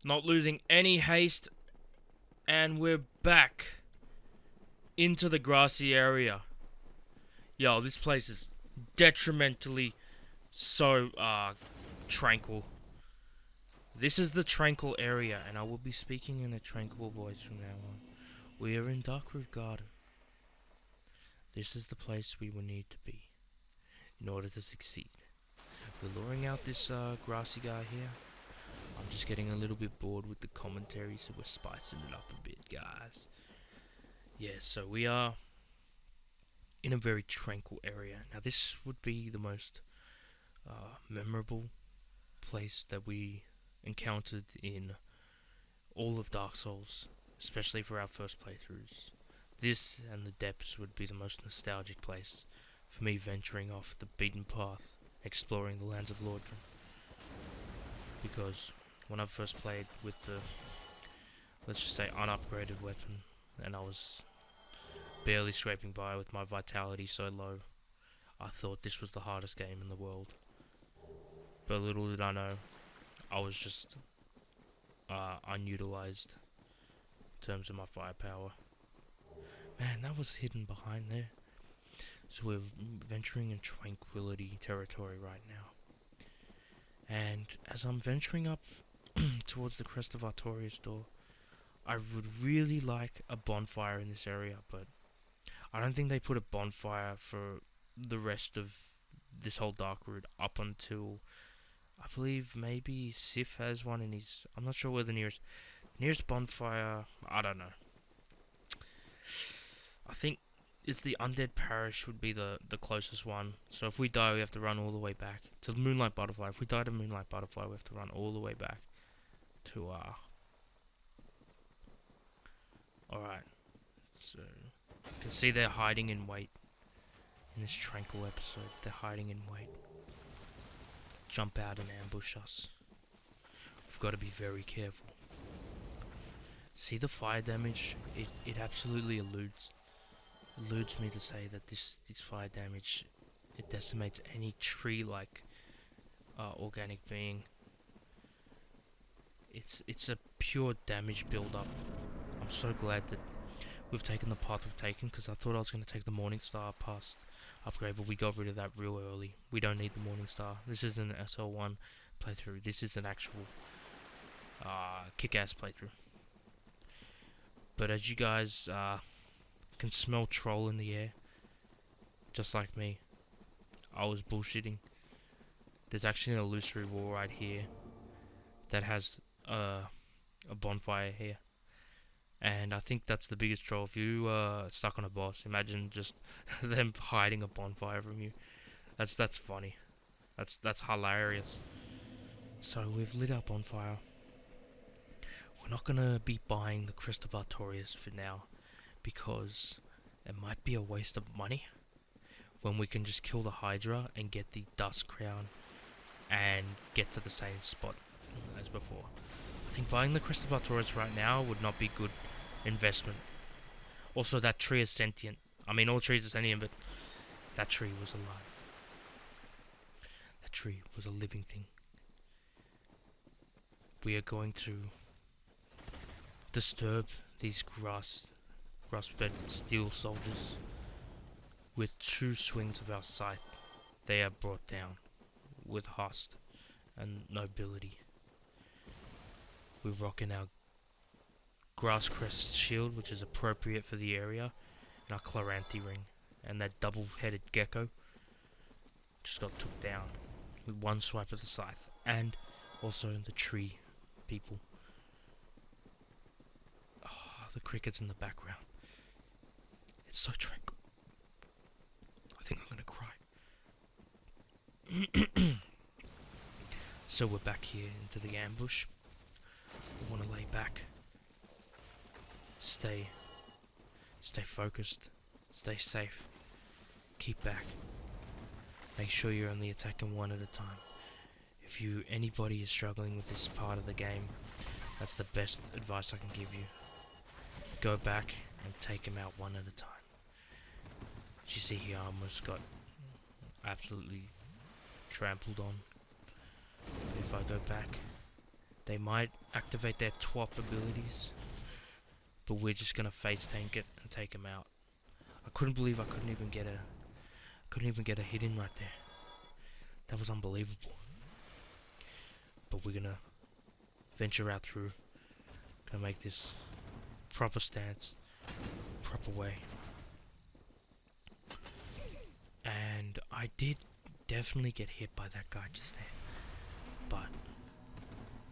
Not losing any haste, and we're back into the grassy area. Yo, this place is detrimentally so tranquil. This is the tranquil area, and I will be speaking in a tranquil voice from now on. We are in Darkroot Garden. This is the place we will need to be in order to succeed. We're luring out this grassy guy here. I'm just getting a little bit bored with the commentary, so we're spicing it up a bit, guys. Yeah, so we are in a very tranquil area. Now, this would be the most memorable place that we encountered in all of Dark Souls, especially for our first playthroughs. This and the depths would be the most nostalgic place for me venturing off the beaten path, exploring the lands of Lordran. Because when I first played with the, let's just say, unupgraded weapon, and I was barely scraping by with my vitality so low, I thought this was the hardest game in the world. But little did I know, I was just unutilized in terms of my firepower. Man, that was hidden behind there. So we're venturing in tranquility territory right now. And as I'm venturing up towards the crest of Artorias door, I would really like a bonfire in this area, but I don't think they put a bonfire for the rest of this whole Darkroot up until, I believe maybe Sif has one in his, I'm not sure where the nearest bonfire, I don't know. I think it's the Undead Parish would be the closest one. So if we die, we have to run all the way back to the Moonlight Butterfly. If we die to Moonlight Butterfly, we have to run all the way back to Alright, so you can see they're hiding in wait in this tranquil episode. They're hiding in wait. Jump out and ambush us. We've got to be very careful. See the fire damage? It absolutely eludes me to say that this fire damage, it decimates any tree-like organic being. It's a pure damage build-up. I'm so glad that we've taken the path we've taken, because I thought I was going to take the Morningstar past upgrade, but we got rid of that real early. We don't need the Morningstar. This isn't an SL1 playthrough. This is an actual kick-ass playthrough. But as you guys can smell troll in the air, just like me, I was bullshitting. There's actually an illusory wall right here that has a bonfire here, and I think that's the biggest troll. If you stuck on a boss, imagine just them hiding a bonfire from you. That's funny. That's hilarious. So we've lit our bonfire. We're not gonna be buying the Crest of Artorias for now, because it might be a waste of money when we can just kill the Hydra and get the Dust Crown and get to the same spot as before. I think buying the Crest of Artorias right now would not be good investment. Also, that tree is sentient. I mean, all trees are sentient, but that tree was alive. That tree was a living thing. We are going to disturb these grass-fed steel soldiers. With 2 swings of our scythe, they are brought down with haste and nobility. We're rocking our grass crest shield, which is appropriate for the area, and our Chloranthy ring, and that double-headed gecko just got took down with 1 swipe of the scythe, and also the tree people. The crickets in the background. It's so tranquil. I think I'm gonna cry. So we're back here into the ambush. We want to lay back. Stay focused. Stay safe. Keep back. Make sure you're only attacking one at a time. If anybody is struggling with this part of the game, that's the best advice I can give you. Go back and take him out one at a time. As you see here, I almost got absolutely trampled on. If I go back, They might activate their TWAP abilities, but we're just gonna face tank it and take them out. I couldn't believe I couldn't even get a hit in right there. That was unbelievable. But we're gonna venture out through. Gonna make this proper stance, proper way. And I did definitely get hit by that guy just there. But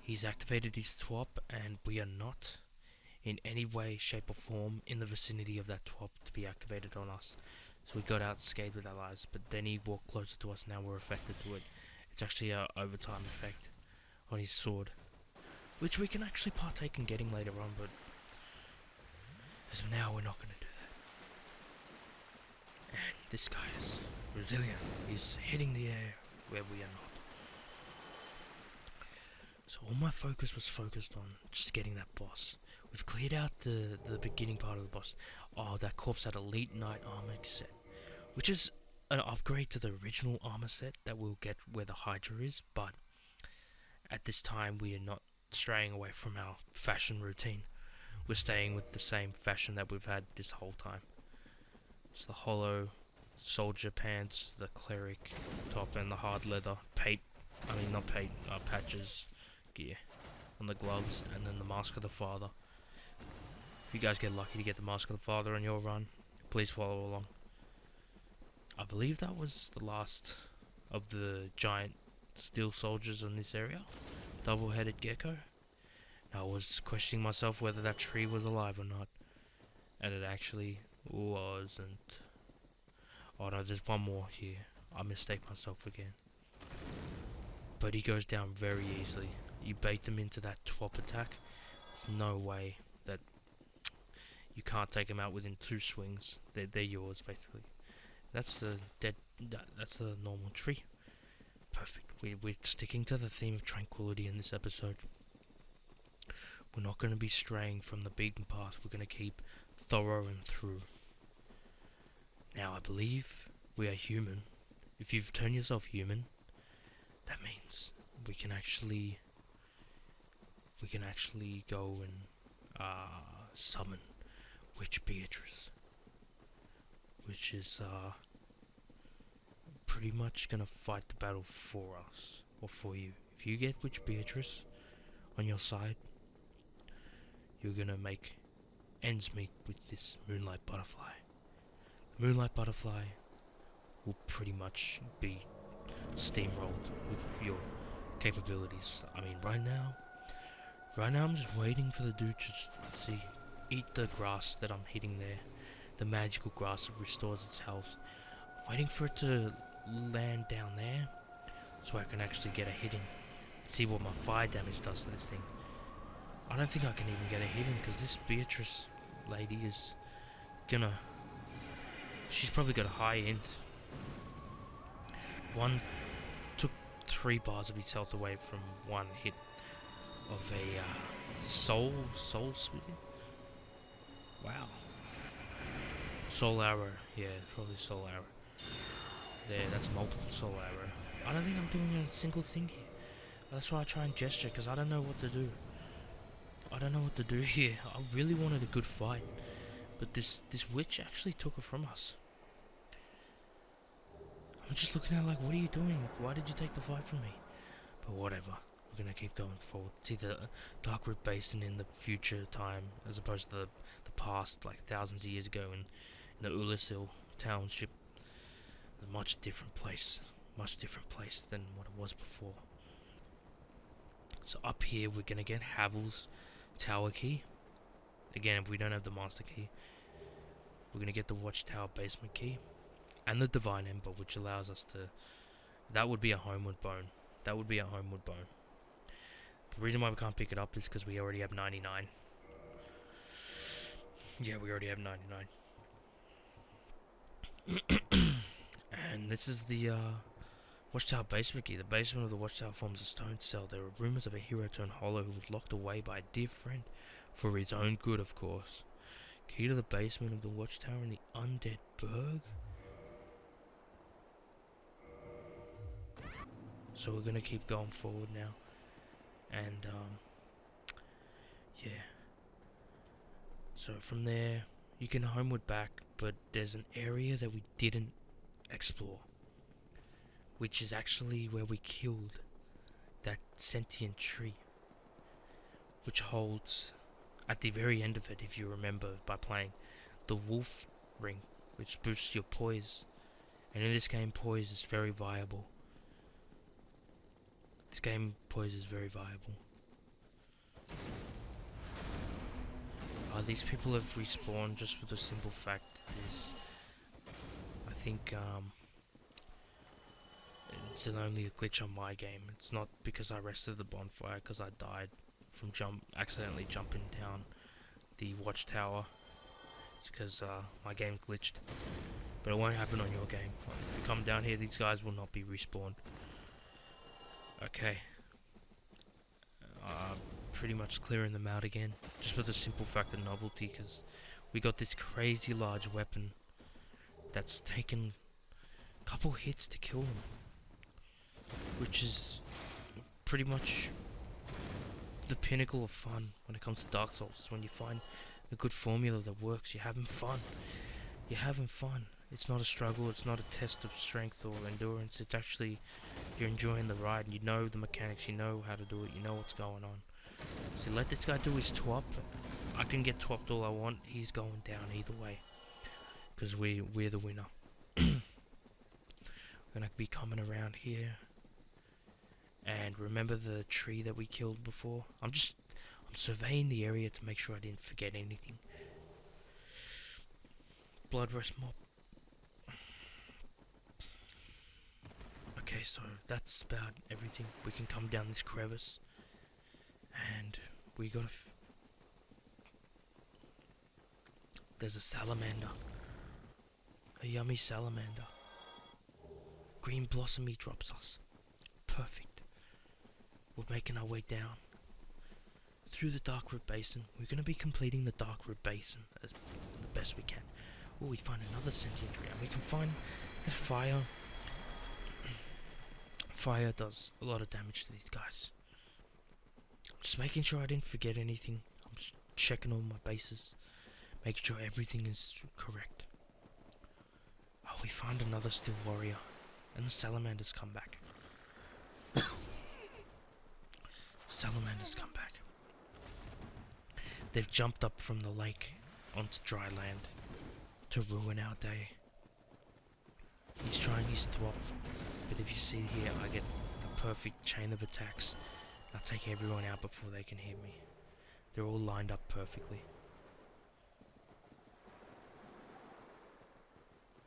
he's activated his TWAP and we are not in any way, shape or form in the vicinity of that TWAP to be activated on us. So we got out scathed with our lives, but then he walked closer to us, now we're affected to it. It's actually a overtime effect on his sword, which we can actually partake in getting later on, but as of now we're not going to do that. And this guy is resilient, he's hitting the air where we are not. So all my focus was focused on just getting that boss. We've cleared out the beginning part of the boss. Oh, that corpse had Elite Knight armor set, which is an upgrade to the original armor set that we'll get where the Hydra is, but at this time we are not straying away from our fashion routine. We're staying with the same fashion that we've had this whole time. It's the hollow soldier pants, the cleric top, and the hard leather patches gear on the gloves, and then the Mask of the Father. If you guys get lucky to get the Mask of the Father on your run, please follow along. I believe that was the last of the giant steel soldiers in this area. Double-headed gecko. I was questioning myself whether that tree was alive or not, and it actually wasn't. Oh no, there's one more here. I mistake myself again. But he goes down very easily. You bait them into that TWAP attack, there's no way that you can't take them out within 2 swings. They're yours basically. That's the that's a normal tree. Perfect. We're sticking to the theme of tranquility in this episode. We're not going to be straying from the beaten path. We're going to keep thorough and through. Now I believe we are human. If you've turned yourself human, that means we can actually go and summon Witch Beatrice, which is pretty much gonna fight the battle for us or for you. If you get Witch Beatrice on your side, you're gonna make ends meet with this Moonlight Butterfly. The Moonlight Butterfly will pretty much be steamrolled with your capabilities. I mean, right now I'm just waiting for the dude to eat the grass that I'm hitting there, the magical grass that restores its health. I'm waiting for it to land down there so I can actually get a hit in, see what my fire damage does to this thing. I don't think I can even get a hit in because this Beatrice lady is she's probably got a high end. One took 3 bars of his health away from one hit of a soul smith. Wow. Soul arrow. Yeah, probably soul arrow. There, that's multiple soul arrow. I don't think I'm doing a single thing here. That's why I try and gesture, because I don't know what to do. I don't know what to do here. I really wanted a good fight, but this witch actually took it from us. I'm just looking at her like, what are you doing? Why did you take the fight from me? But whatever. We're gonna keep going forward. See the Darkroot Basin in the future time, as opposed to the past, like thousands of years ago in the Ulisil township. A much different place than what it was before. So up here we're gonna get Havel's tower key. Again, if we don't have the master key, we're gonna get the watchtower basement key and the divine ember, which allows us to. That would be a homeward bone. The reason why we can't pick it up is because we already have 99. Yeah, we already have 99. And this is the Watchtower basement key. The basement of the Watchtower forms a stone cell. There are rumors of a hero turned hollow who was locked away by a dear friend, for his own good, of course. Key to the basement of the Watchtower in the Undead Burg? So we're gonna keep going forward now. And yeah. So from there, you can homeward back, but there's an area that we didn't explore, which is actually where we killed that sentient tree, which holds at the very end of it, if you remember, by playing the wolf ring, which boosts your poise. And in this game, poise is very viable. This game, poise is very viable. These people have respawned just for the simple fact is, I think, it's only a glitch on my game. It's not because I rested the bonfire, because I died from accidentally jumping down the watchtower. It's because my game glitched. But it won't happen on your game. If you come down here, these guys will not be respawned. Okay. Pretty much clearing them out again, just for the simple fact of novelty, because we got this crazy large weapon that's taken a couple hits to kill them, which is pretty much the pinnacle of fun when it comes to Dark Souls. Is when you find a good formula that works. You're having fun. You're having fun. It's not a struggle. It's not a test of strength or endurance. It's actually, you're enjoying the ride. You know the mechanics. You know how to do it. You know what's going on. So let this guy do his twop. I can get twopped all I want. He's going down either way, because we're the winner. We're gonna be coming around here, and remember the tree that we killed before? I'm surveying the area to make sure I didn't forget anything. Blood rush mob. Okay, so that's about everything. We can come down this crevice. And we gotta there's a salamander. A yummy salamander. Green blossomy drops us. Perfect. We're making our way down through the darkroot basin. We're gonna be completing the darkroot basin as the best we can. Oh, we find another sentient tree, and we can find that fire. Fire does a lot of damage to these guys. Just making sure I didn't forget anything. I'm just checking all my bases, making sure everything is correct. Oh, we found another still warrior, and the salamanders come back. Salamanders come back. They've jumped up from the lake onto dry land to ruin our day. He's trying his thwop, but if you see here, I get a perfect chain of attacks. I'll take everyone out before they can hit me. They're all lined up perfectly.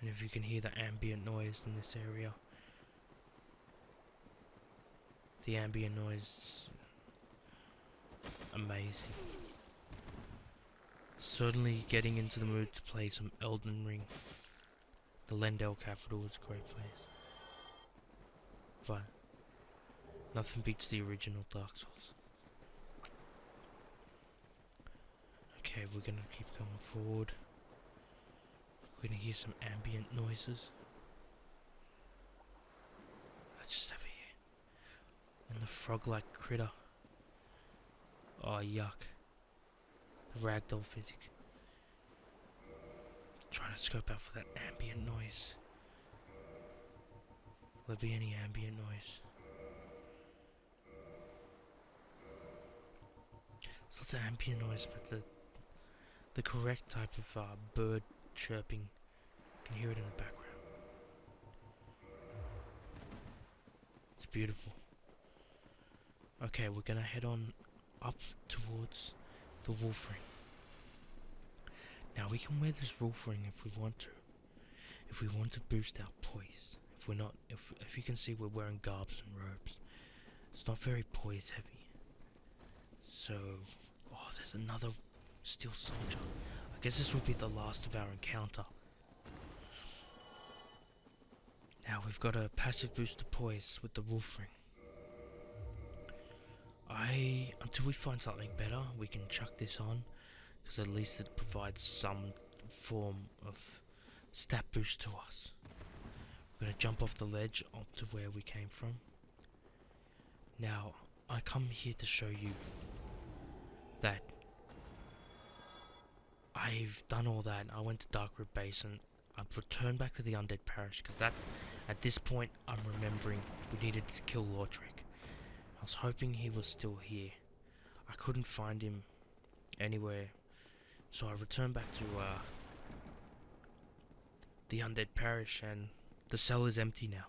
And if you can hear the ambient noise in this area, the ambient noise is amazing. Certainly getting into the mood to play some Elden Ring. The Lendell capital is a great place. But nothing beats the original Dark Souls. Okay, we're gonna keep going forward. We're gonna hear some ambient noises. Let's just have a hear. And the frog-like critter. Oh, yuck. The ragdoll physics. Trying to scope out for that ambient noise. Will there be any ambient noise? There's lots of ambient noise, but the correct type of bird chirping, you can hear it in the background. It's beautiful. Okay, we're gonna head on up towards the wolf ring. Now we can wear this wolf ring if we want to. If we want to boost our poise. If we're not, if you can see, we're wearing garbs and robes. It's not very poise heavy. So, oh, there's another steel soldier. I guess this will be the last of our encounter. Now we've got a passive boost to poise with the wolf ring. Until we find something better, we can chuck this on, because at least it provides some form of stat boost to us. We're going to jump off the ledge onto where we came from. Now, I come here to show you that I've done all that. I went to Darkroot Base and I've returned back to the Undead Parish because that, at this point, I'm remembering we needed to kill Lordran. I was hoping he was still here. I couldn't find him anywhere, so I returned back to the Undead Parish, and the cell is empty now.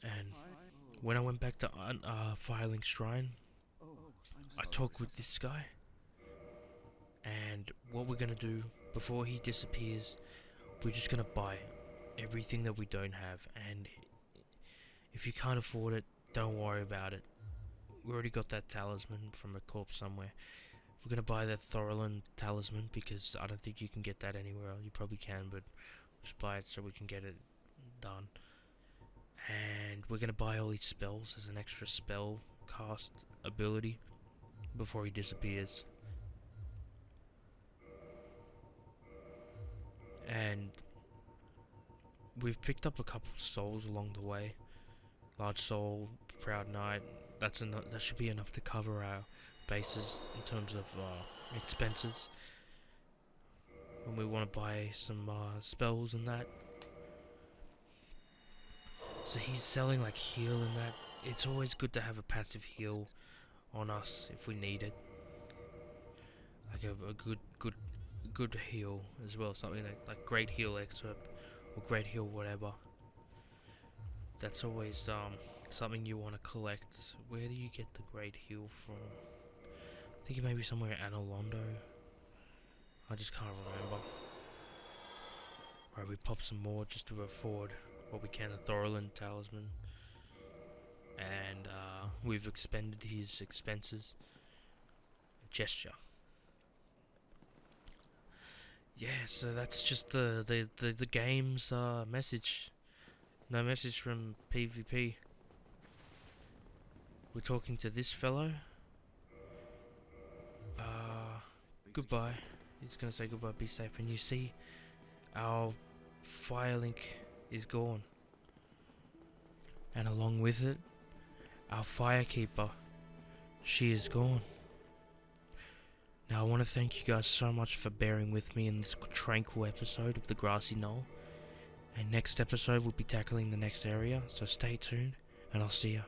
And when I went back to Firelink Shrine, I talked with this guy, and what we're gonna do before he disappears, we're just gonna buy everything that we don't have, and if you can't afford it, don't worry about it. We already got that talisman from a corpse somewhere. We're gonna buy that Thorolin talisman because I don't think you can get that anywhere else. You probably can, but just buy it so we can get it done. And we're gonna buy all these spells as an extra spell cast ability before he disappears. And we've picked up a couple souls along the way. Large soul, proud knight. That should be enough to cover our bases in terms of expenses when we want to buy some spells and that. So he's selling like heal and that. It's always good to have a passive heal on us if we need it, like a good heal as well, something like great heal excerpt or great heal whatever. That's always something you want to collect. Where do you get the great heal from? I think it may be somewhere in Anolondo. I just can't remember. Right, we pop some more just to afford what we can, a Thorolin talisman. And we've expended his expenses. A gesture. Yeah, so that's just the game's message. No message from PvP. We're talking to this fellow. Goodbye. He's gonna say goodbye, be safe. And you see, our Firelink is gone. And along with it, our Firekeeper, she is gone. Now I want to thank you guys so much for bearing with me in this tranquil episode of the Grassy Knoll. And next episode we'll be tackling the next area, so stay tuned, and I'll see ya.